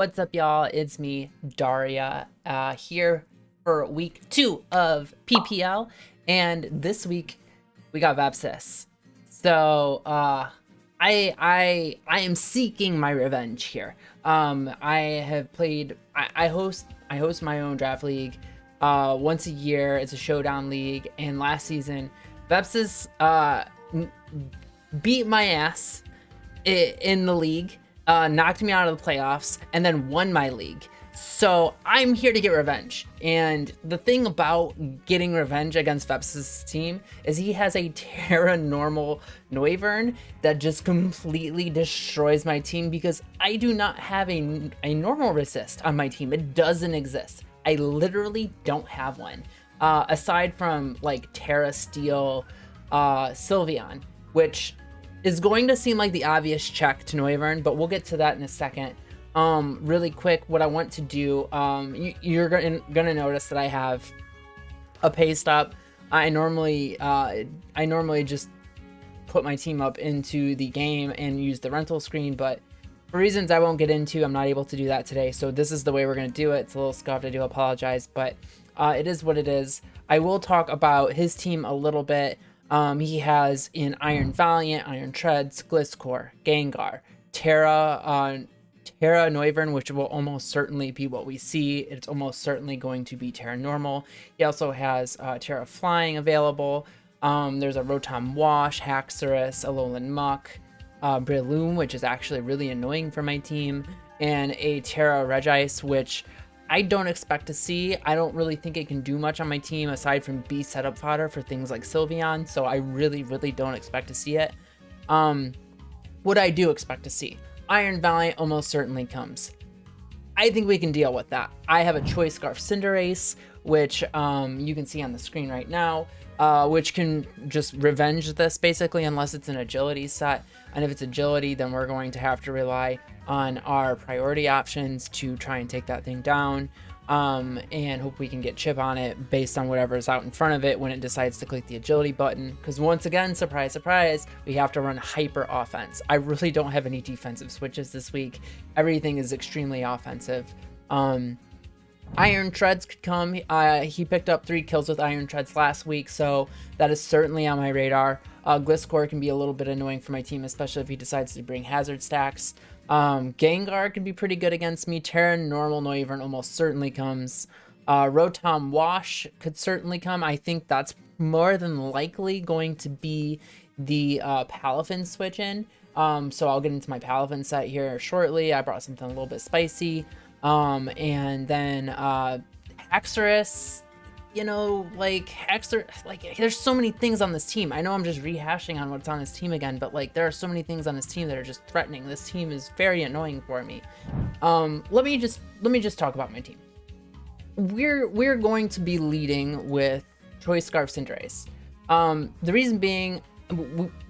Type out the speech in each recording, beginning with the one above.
What's up, y'all? It's me, Daria, here for week 2 of PPL, and this week we got Vapsis. So I am seeking my revenge here. I have played. I host my own draft league once a year. It's a showdown league, and last season Vapsis beat my ass in the league, knocked me out of the playoffs, and then won my league. So I'm here to get revenge. And the thing about getting revenge against Vepsis' team is he has a Terra normal Noivern that just completely destroys my team because I do not have a normal resist on my team. It doesn't exist. I literally don't have one. Aside from like Terra Steel Sylveon, which is going to seem like the obvious check to Noivern, but we'll get to that in a second. Really quick, what I want to do, you're gonna notice that I have a paste up. I normally just put my team up into the game and use the rental screen, but for reasons I won't get into, I'm not able to do that today. So this is the way we're gonna do it. It's a little scuffed, I do apologize, but it is what it is. I will talk about his team a little bit. He has in Iron Valiant, Iron Treads, Gliscor, Gengar, Tera Noivern, which will almost certainly be what we see. It's almost certainly going to be Terra Normal. He also has Terra Flying available. There's a Rotom Wash, Haxorus, Alolan Muck, Breloom, which is actually really annoying for my team, and a Terra Regice, which I don't expect to see. I don't really think it can do much on my team aside from be setup fodder for things like Sylveon, so I really don't expect to see it. What I do expect to see, Iron Valiant almost certainly comes. I think we can deal with that. I have a Choice Scarf Cinderace, which you can see on the screen right now, which can just revenge this basically, unless it's an agility set. And if it's agility, then we're going to have to rely on our priority options to try and take that thing down, and hope we can get chip on it based on whatever's out in front of it when it decides to click the agility button. Because once again, surprise, surprise, we have to run hyper offense. I really don't have any defensive switches this week. Everything is extremely offensive. Iron Treads could come. He picked up 3 kills with Iron Treads last week, so that is certainly on my radar. Gliscor can be a little bit annoying for my team, especially if he decides to bring hazard stacks. Gengar can be pretty good against me. Terra Normal Noivern almost certainly comes. Rotom Wash could certainly come. I think that's more than likely going to be the Palafin switch in. So I'll get into my Palafin set here shortly. I brought something a little bit spicy. And then Haxorus, you know, like Haxorus, like there's so many things on this team. I know I'm just rehashing on what's on his team again, but like there are so many things on this team that are just threatening. This team is very annoying for me. Let me just talk about my team. We're going to be leading with Choice Scarf Cinderace. The reason being,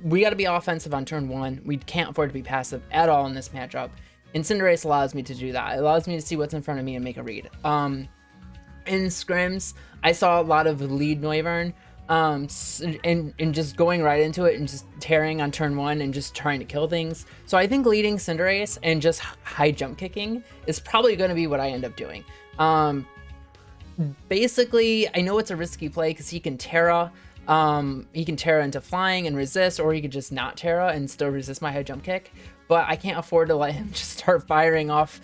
we got to be offensive on turn 1. We can't afford to be passive at all in this matchup. And Cinderace allows me to do that. It allows me to see what's in front of me and make a read. In scrims, I saw a lot of lead Noivern, and just going right into it and just tearing on turn 1 and just trying to kill things. So I think leading Cinderace and just high jump kicking is probably going to be what I end up doing. Basically, I know it's a risky play because he can Terra. He can Terra into flying and resist, or he could just not Terra and still resist my high jump kick. But I can't afford to let him just start firing off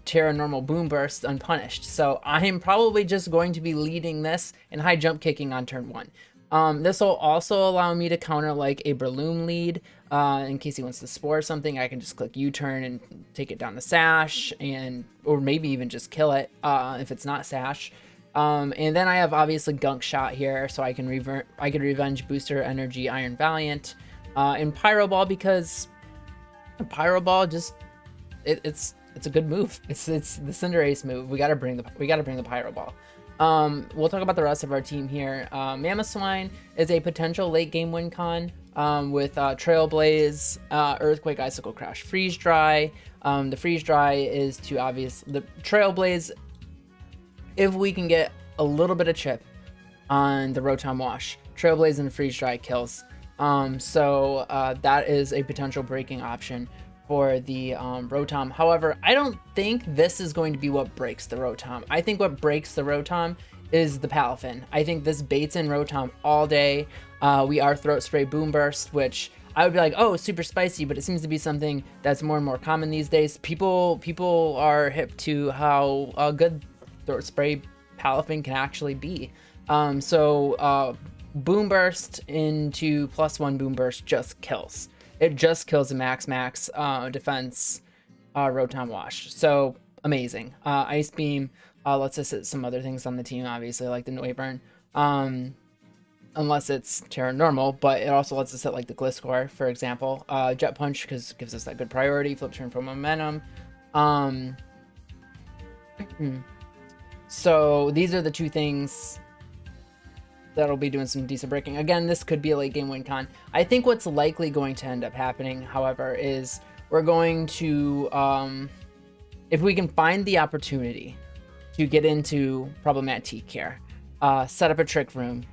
Terra Normal Boom Burst unpunished. So I'm probably just going to be leading this and high jump kicking on turn 1. This will also allow me to counter like a Breloom lead. In case he wants to spore something, I can just click U-turn and take it down the Sash, or maybe even just kill it if it's not Sash. And then I have obviously Gunk Shot here, so I can revenge Booster Energy Iron Valiant, and Pyro Ball, because Pyro Ball just it's a good move. It's the Cinderace move. We gotta bring the Pyro Ball. We'll talk about the rest of our team here. Mamoswine is a potential late game win con with Trailblaze, Earthquake, Icicle Crash, Freeze Dry. The Freeze Dry is the Trailblaze. If we can get a little bit of chip on the Rotom Wash, Trailblaze and Freeze Dry kills. So that is a potential breaking option for the Rotom. However, I don't think this is going to be what breaks the Rotom. I think what breaks the Rotom is the Palafin. I think this baits in Rotom all day. We are Throat Spray Boom Burst, which I would be like, oh, super spicy, but it seems to be something that's more and more common these days. People are hip to how good Throat Spray Palafin can actually be. Boom Burst into +1 Boom Burst just kills. It just kills a max defense Rotom Wash. So amazing. Ice Beam lets us hit some other things on the team, obviously, like the Noivern. Unless it's Terra normal, but it also lets us hit like the Gliscor, for example. Jet Punch, because it gives us that good priority. Flip Turn for momentum. So these are the two things that'll be doing some decent breaking. Again, this could be a late game win con. I think what's likely going to end up happening, however, is we're going to, if we can find the opportunity to get into Problematique here, set up a Trick Room.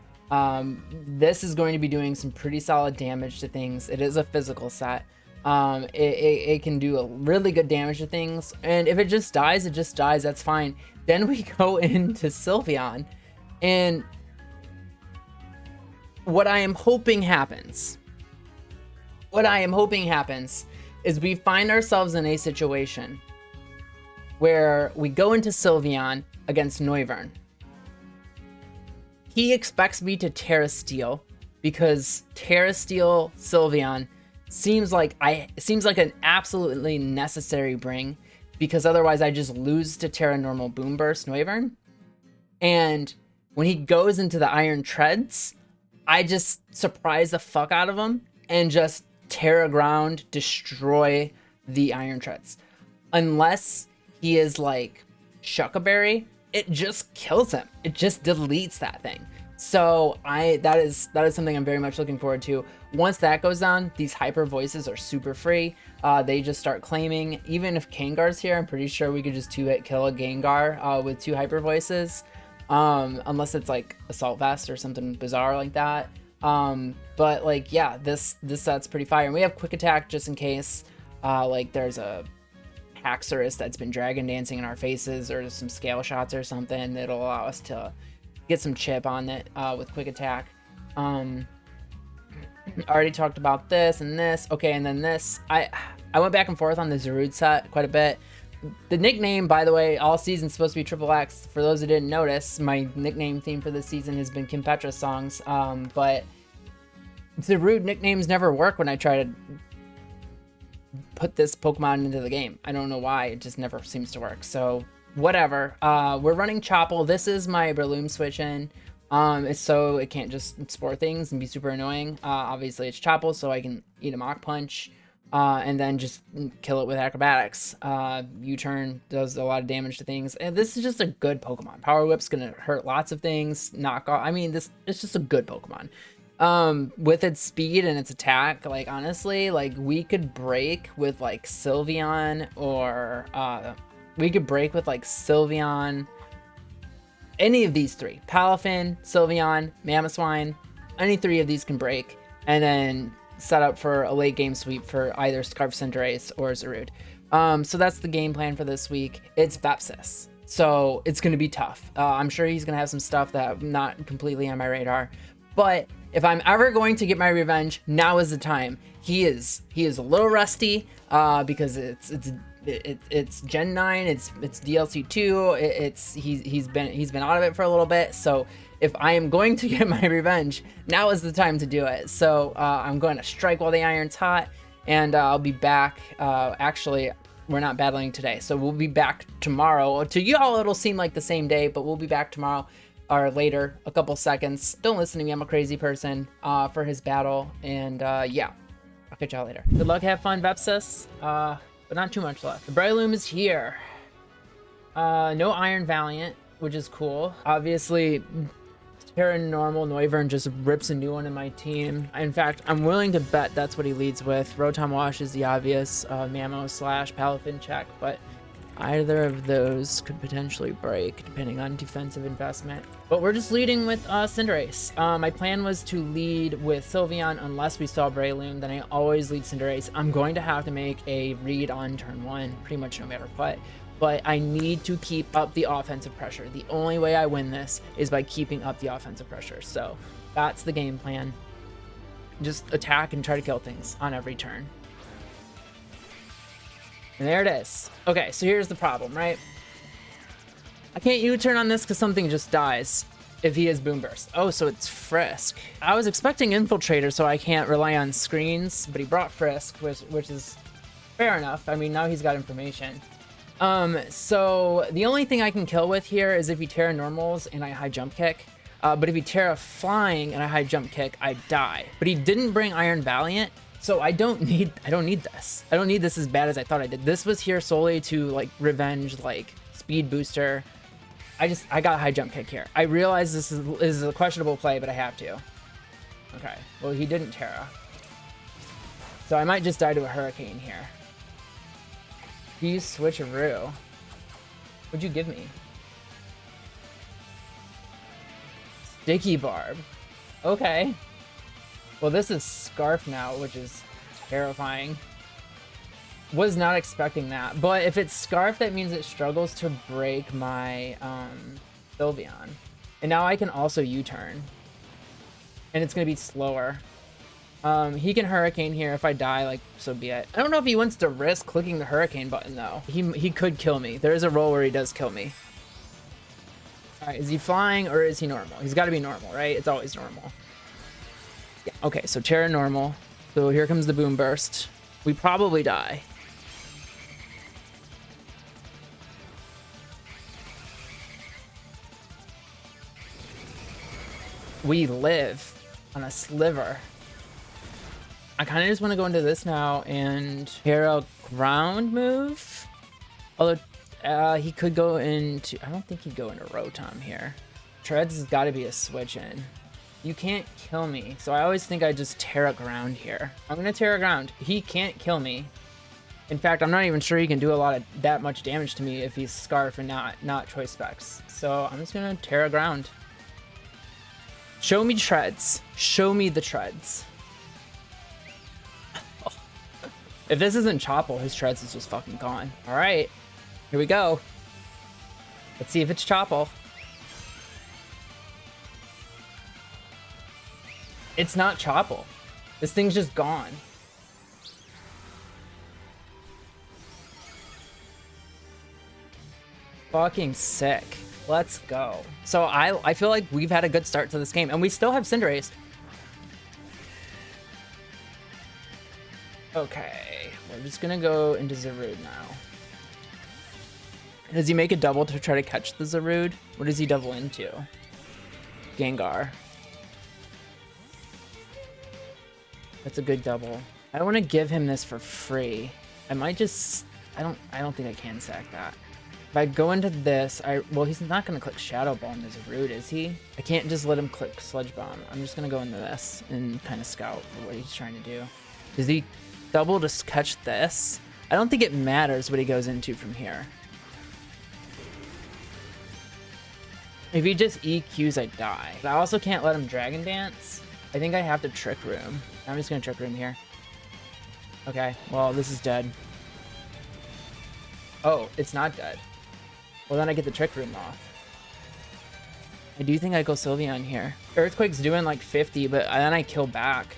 This is going to be doing some pretty solid damage to things. It is a physical set. It can do a really good damage to things. And if it just dies, it just dies. That's fine. Then we go into Sylveon, and what I am hoping happens is we find ourselves in a situation where we go into Sylveon against Noivern. He expects me to Tera Steel because Tera Steel Sylveon seems like an absolutely necessary bring, because otherwise I just lose to Tera Normal Boom Burst Noivern. And when he goes into the Iron Treads, I just surprise the fuck out of him and just Tera Ground, destroy the Iron Treads. Unless he is like Shuckaberry, it just kills him. It just deletes that thing. So that is something I'm very much looking forward to. Once that goes down, these hyper voices are super free. They just start claiming. Even if Kangar's here, I'm pretty sure we could just 2-hit kill a Gengar with 2 hyper voices. Unless it's like Assault Vest or something bizarre like that. But like, yeah, this set's pretty fire. And we have Quick Attack just in case like there's a Haxorus that's been dragon dancing in our faces, or some scale shots or something that'll allow us to get some chip on it with Quick Attack. Already talked about this and this. Okay, and then this. I went back and forth on the Zarude set quite a bit. The nickname, by the way, all season's supposed to be Triple X. For those who didn't notice, my nickname theme for this season has been Kim Petra songs. But Zarude nicknames never work when I try to put this Pokemon into the game. I don't know why, it just never seems to work. So whatever. We're running Chople. This is my Breloom switch in. It's so it can't just spore things and be super annoying. Obviously it's Chople, so I can eat a Mach Punch and then just kill it with Acrobatics. U-turn does a lot of damage to things, and this is just a good Pokemon. Power Whip's gonna hurt lots of things. Knock off. I mean, it's just a good Pokemon. With its speed and its attack, like honestly, like we could break with like Sylveon, or we could break with like Sylveon, any of these three, Palafin, Sylveon, Mamoswine, any three of these can break, and then set up for a late game sweep for either Scarf Cinderace or Zarude. So that's the game plan for this week. It's Vepsis, so it's going to be tough. I'm sure he's going to have some stuff that not completely on my radar, but if I'm ever going to get my revenge, now is the time. He is a little rusty because it's Gen 9, it's DLC 2, he's been out of it for a little bit. So if I am going to get my revenge, now is the time to do it. So I'm going to strike while the iron's hot, and I'll be back. Actually, we're not battling today, so we'll be back tomorrow. To y'all, it'll seem like the same day, but we'll be back tomorrow or later, a couple seconds. Don't listen to me, I'm a crazy person, for his battle. And yeah, I'll catch y'all later. Good luck, have fun, Vepsis. But not too much left. The Breloom is here. No Iron Valiant, which is cool. Obviously, Terra Normal Noivern just rips a new one in my team. In fact, I'm willing to bet that's what he leads with. Rotom Wash is the obvious Mamo / Palafin check, but Either of those could potentially break depending on defensive investment. But we're just leading with Cinderace. My plan was to lead with Sylveon unless we saw Breloom. Then I always lead Cinderace. I'm going to have to make a read on turn 1 pretty much no matter what. But I need to keep up the offensive pressure. The only way I win this is by keeping up the offensive pressure. So that's the game plan. Just attack and try to kill things on every turn. And there it is. Okay, so here's the problem, right? I can't U-turn on this because something just dies if he has Boom Burst. Oh, so it's Frisk. I was expecting Infiltrator, so I can't rely on screens, but he brought Frisk, which is fair enough. I mean, now he's got information. So the only thing I can kill with here is if he Tera normals and I high jump kick. But if he Tera flying and I high jump kick, I die. But he didn't bring Iron Valiant. So I don't need this. I don't need this as bad as I thought I did. This was here solely to like revenge, like speed booster. I got a high jump kick here. I realize this is a questionable play, but I have to. Okay, well he didn't Tera. So I might just die to a Hurricane here. You switcheroo. What'd you give me? Sticky Barb. Okay. Well, this is Scarf now, which is terrifying. Was not expecting that. But if it's Scarf, that means it struggles to break my Sylveon. And now I can also U-turn. And it's going to be slower. He can Hurricane here. If I die, like, so be it. I don't know if he wants to risk clicking the Hurricane button, though. He could kill me. There is a roll where he does kill me. All right, is he flying or is he normal? He's got to be normal, right? It's always normal. Yeah, okay, so Tera normal. So here comes the Boom Burst. We probably die. We live on a sliver. I kind of just want to go into this now and Tera ground move. Although he could go into... I don't think he'd go into Rotom here. Treads has got to be a switch in. You can't kill me, so I always think I just Tera ground here. I'm gonna Tera ground. He can't kill me. In fact, I'm not even sure he can do that much damage to me if he's Scarf and not Choice Specs. So I'm just gonna Tera ground. Show me Treads. Show me the Treads. If this isn't Chople, his Treads is just fucking gone. All right, here we go. Let's see if it's Chople. It's not Chople. This thing's just gone. Fucking sick. Let's go. So I feel like we've had a good start to this game, and we still have Cinderace. Okay, we're just gonna go into Zarude now. Does he make a double to try to catch the Zarude? What does he double into? Gengar. That's a good double. I don't want to give him this for free. I might just... I don't think I can sack that. If I go into this, well, he's not going to click Shadow Ball as a root, is he? I can't just let him click Sludge Bomb. I'm just going to go into this and kind of scout for what he's trying to do. Does he double to catch this? I don't think it matters what he goes into from here. If he just EQs, I die. But I also can't let him Dragon Dance. I think I have to Trick Room. I'm just gonna Trick Room here. Okay, well, this is dead. Oh, it's not dead. Well, then I get the Trick Room off. I do think I go Sylveon here. Earthquake's doing like 50, but then I kill back.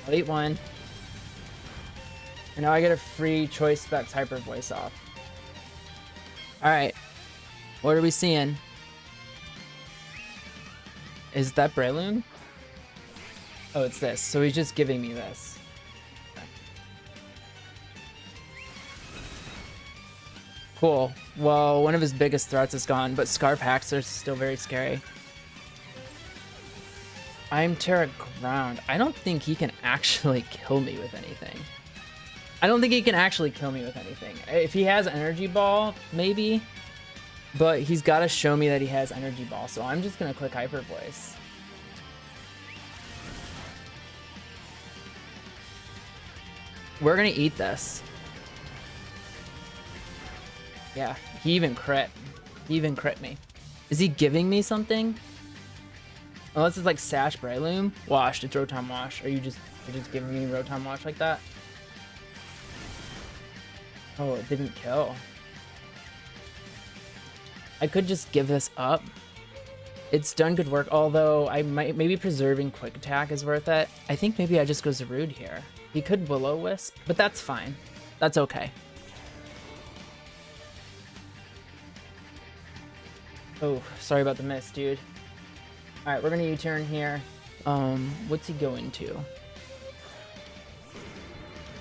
I'll eat one. And now I get a free Choice Specs Hyper Voice off. Alright. What are we seeing? Is that Breloom? Oh, it's this. So he's just giving me this. Cool. Well, one of his biggest threats is gone, but Scarf Haxor is still very scary. I'm Tera Ground. I don't think he can actually kill me with anything. I don't think he can actually kill me with anything. If he has Energy Ball, maybe. But he's got to show me that he has Energy Ball, so I'm just going to click Hyper Voice. We're going to eat this. Yeah, he even crit. He even crit me. Is he giving me something? Unless it's like Sash Breloom. Washed. It's Rotom Wash. You're just giving me Rotom Wash like that? Oh, it didn't kill. I could just give this up. It's done good work, although I might, maybe preserving Quick Attack is worth it. I think maybe I just go Zarude here. He could Will-O-Wisp, but that's fine. That's okay. Oh, sorry about the miss, dude. All right, we're gonna U-turn here. What's he going to? Well,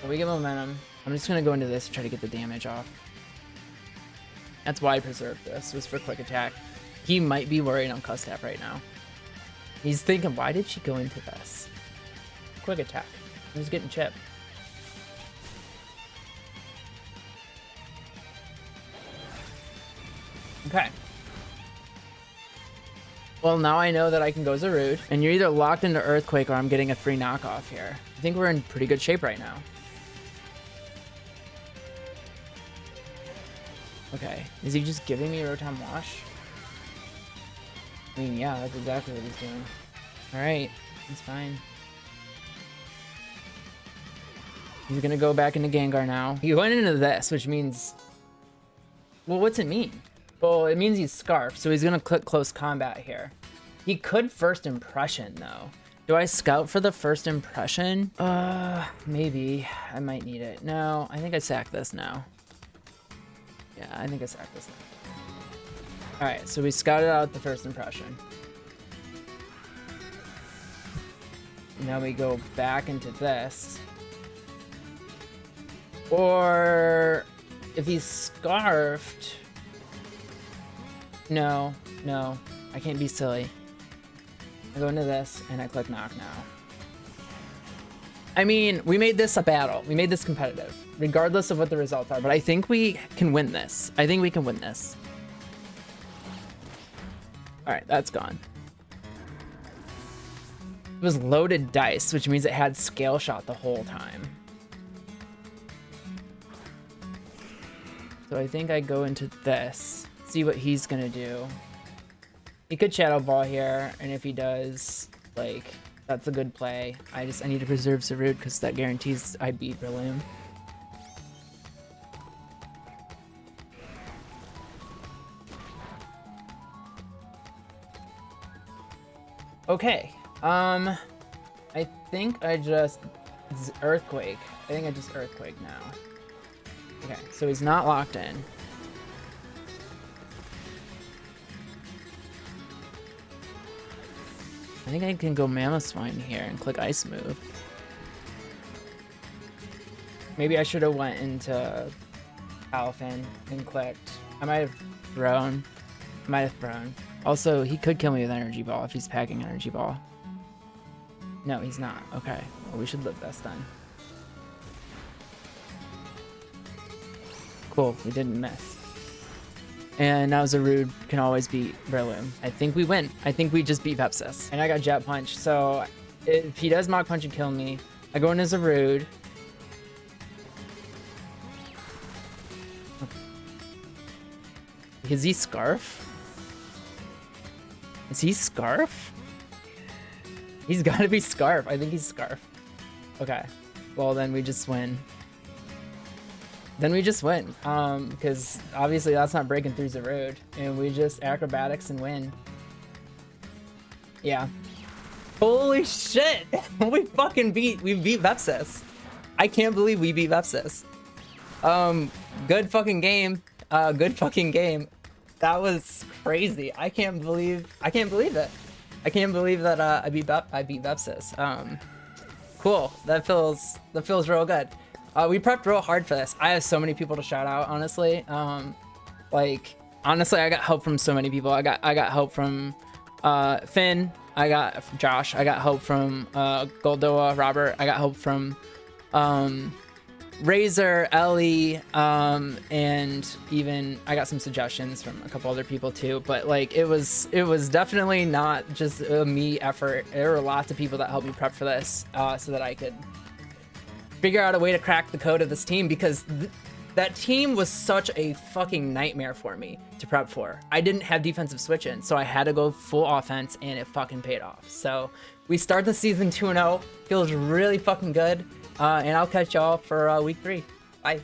we get momentum. I'm just gonna go into this and try to get the damage off. That's why I preserved this, was for Quick Attack. He might be worried on Custap right now. He's thinking, why did she go into this? Quick Attack. I'm just getting chipped. Okay. Well, now I know that I can go Zarude, and you're either locked into Earthquake or I'm getting a free knockoff here. I think we're in pretty good shape right now. Okay, is he just giving me Rotom Wash? I mean, yeah, that's exactly what he's doing. Alright, he's fine. He's gonna go back into Gengar now. He went into this, which means... Well, what's it mean? Well, it means he's Scarf, so he's gonna click Close Combat here. He could First Impression, though. Do I scout for the First Impression? Maybe. I might need it. No, I think I sack this now. Yeah, I think I sack this now. Alright, so we scouted out the First Impression. Now we go back into this. Or if he's Scarfed... No, I can't be silly. I go into this and I click Knock now. I mean, we made this a battle. We made this competitive, regardless of what the results are, but I think we can win this. I think we can win this. All right, that's gone. It was loaded dice, which means it had Scale Shot the whole time. So I think I go into this, see what he's gonna do. He could Shadow Ball here, and if he does, like, that's a good play. I need to preserve Zarude because that guarantees I beat Breloom. Okay, I think I just Earthquake. I think I just Earthquake now. Okay, so he's not locked in. I think I can go Mamoswine here and click Ice Move. Maybe I should have went into Alphin and clicked. I might have thrown. Also, he could kill me with Energy Ball if he's packing Energy Ball. No, he's not. Okay, well, we should live this then. Cool, we didn't miss. And now Zarude can always beat Breloom. I think we win. I think we just beat Vepsis. And I got Jet Punch, so if he does Mach Punch and kill me, I go into Zarude. Is he Scarf? Is he Scarf? He's gotta be Scarf. I think he's Scarf. Okay. Well, then we just win. Because obviously that's not breaking through Zarude, and we just acrobatics and win. Yeah. Holy shit! we beat Vepsis. I can't believe we beat Vepsis. Good fucking game. That was crazy. I can't believe it. I can't believe that I beat Vepsis. Cool. That feels real good. We prepped real hard for this. I have so many people to shout out, honestly. Honestly, I got help from so many people. I got help from Finn. I got Josh. I got help from Goldoa, Robert. I got help from Razor, Ellie, and even I got some suggestions from a couple other people too. But like, it was definitely not just a me effort. There were lots of people that helped me prep for this, so that I could figure out a way to crack the code of this team, because That team was such a fucking nightmare for me to prep for. I didn't have defensive switch in, so I had to go full offense, and it fucking paid off. So we start the season 2-0. Feels really fucking good. And I'll catch y'all for week 3. Bye.